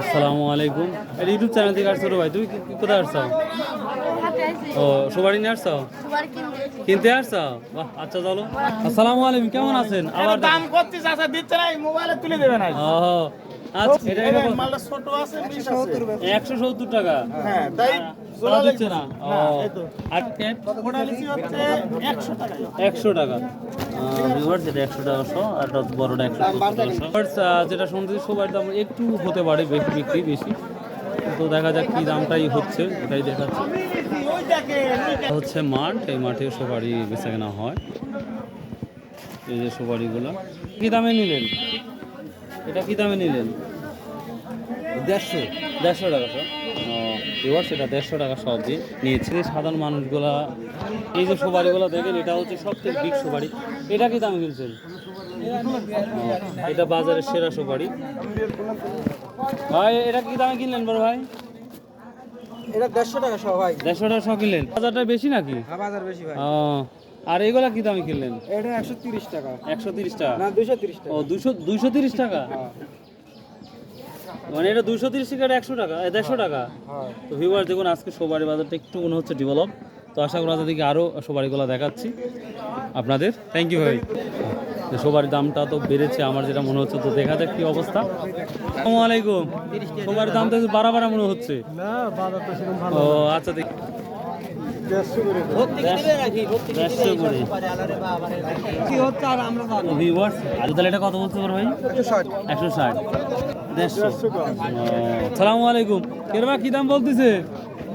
আসসালামু আলাইকুম। এটা ইউটিউব চ্যানেল থেকে আসছো রে ভাই, তুমি কোথায় আসছো? ও সুবাড়ি নিয়ে আসছো, কিনতে আসছো? বাহ, আচ্ছা চলো। আসসালামু আলাইকুম, কেমন আছেন? আবার দাম করছিস আচ্ছা দিচ্ছে না মোবাইলে তুলে দেবে না। ও আচ্ছা, এটা এটা মালটা ছোট আছে 20 আছে 170 টাকা। হ্যাঁ তাই ওরা দিচ্ছে না। ও না এই তো আর ক্যাপ ওটা লিচি হচ্ছে 100 টাকা 100 টাকা। ভিউয়ার্স এটা 100 টাকা শো, আর এটা বড়টা 170 টাকা শো। ভিউয়ার্স যেটা শুনতেছি সবার দাম একটু হতে পারে বেশি, বিক্রি বেশি, তো দেখা যাক কি দামটাই হচ্ছে, এটাই দেখাচ্ছে। ওই দেখে হচ্ছে মাঠ, এই মাঠে সুপারি বেচা কেনা হয়। এই যে সুপারিগুলো কি দামে নিলেন? এটা কি দামে নিলেন? 150 টাকা সব। এবার সেটা 150 টাকা সব দিয়ে নিয়েছে। সাধারণ মানুষগুলা এই যে সুপারিগুলো দেখেন, এটা হচ্ছে সব থেকে বিগ সুপারি। এটা কি দামে কিনছেন? এটা বাজারের সেরা সুপারি। ভাই এটা কি দামে কিনলেন বড় ভাই? এটা 150 টাকা সহ ভাই 150 টাকা সব কিনলেন? বাজারটা বেশি নাকি? হ্যাঁ বাজার বেশি ভাই ও, আর এগুলা কি দামে কিনলেন? এটা 130 টাকা 130 টাকা। না 230 টাকা ও 230 টাকা। মানে এটা 230 টাকা, 100 টাকা, 150 টাকা। হ্যাঁ তো ভিউয়ার দেখুন, আজকে সবারই বাজারটা একটু মনে হচ্ছে ডেভেলপ। তো আশা করি আপনাদেরকে আরও সবারিগুলো দেখাচ্ছি আপনাদের। থ্যাংক ইউ ভাই। তো সবার দামটা তো বেড়েছে আমার যেটা মনে হচ্ছে, তো দেখা যাক কি অবস্থা। আসসালামু আলাইকুম। সবার দাম তো বাড়া বাড়া মনে হচ্ছে। না বাজার তো সেরকম ও আচ্ছা, দেখি 150 করে 150 করে। কি হচ্ছে আর আমরা জানি ভিউয়ার্স আলু তাহলে এটা কত বলতে পারো ভাই? 160 160, 150। সালামু আলাইকুম। কেরবা কি দাম বলতেছে?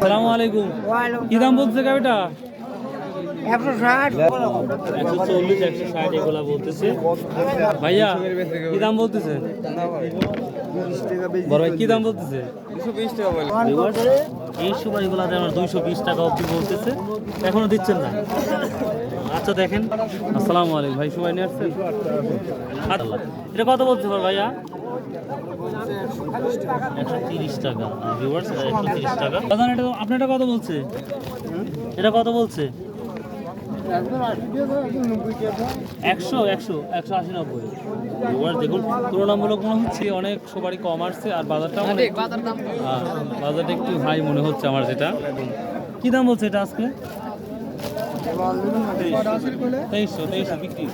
সালামু আলাইকুম। কি দাম বলতেছে গাবিটা? 160 140, 160 এগুলা বলতেছে। ভাইয়া কি দাম বলতেছে? বড় ভাই কি দাম বলতেছে? 220 টাকা বলে Viewers, এই সময় এগুলাতে আমার 220 টাকা অবধি বলতেছে, এখনো দিচ্ছেন না। আচ্ছা দেখেন। আসসালামু আলাইকুম ভাই, সবাই নিয়ে আসছেন? আল্লাহ, এটা কত বলতে পার ভাইয়া? 130 টাকা। ভিউয়ার্স 130 টাকা। দাদা এটা আপনি এটা কত বলছে? এটা কত বলছে? 100, 100, 180, 90। ভিউয়ার্স দেখুন, তুলনামূলক মনে হচ্ছে অনেক সবারই কম আসছে, আর বাজারটা বাজারটা একটু হাই মনে হচ্ছে আমার যেটা। কি দাম বলছে এটা আজকে? 2300 বিক্রি।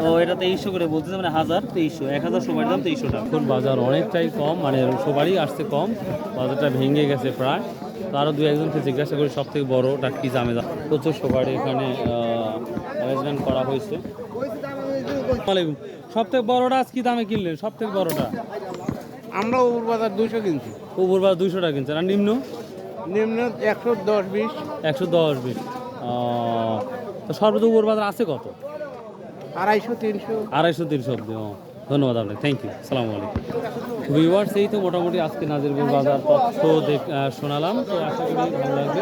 ও এটা 2300 করে বলতেছে, মানে 1000 সবারই দাম 2300 টাকা। এখন বাজার অনেকটাই কম, মানে সবারই আসছে কম, বাজারটা ভেঙে গেছে প্রায়। তো আরও দু একজনকে জিজ্ঞাসা করি সব থেকে বড়োটা কি দামে দাম। প্রচুর সবারই এখানে অ্যারেঞ্জমেন্ট করা হয়েছে। আসসালামাইকুম। সব থেকে বড়োটা আজ কি দামে কিনলেন? সব থেকে বড়োটা আমরা উপর বাজার 200 কিনছি উপর বা 200 টাকা কিনছেন, আর নিম্ন? নিম্ন 110 20 110, 20। তো সর্বোচ্চ উপর বাজার আছে কত? 250 300 250, 300 অব্দি। ধন্যবাদ আপনাকে, থ্যাংক ইউ। আসসালামু আলাইকুম। ভিউয়ার্স এই তো মোটামুটি আজকে নাজিরপুর বাজার তথ্য শোনালাম, তো আশা করি ভালো লাগবে।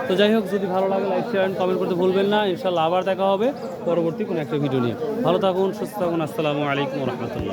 তো যাই হোক, যদি ভালো লাগে লাইক শেয়ার কমেন্ট করতে ভুলবেন না। ইনশাল্লাহ আবার দেখা হবে পরবর্তী কোনো একটা ভিডিও নিয়ে। ভালো থাকুন, সুস্থ থাকুন। আসসালামু আলাইকুম রহমতুল্লাহ।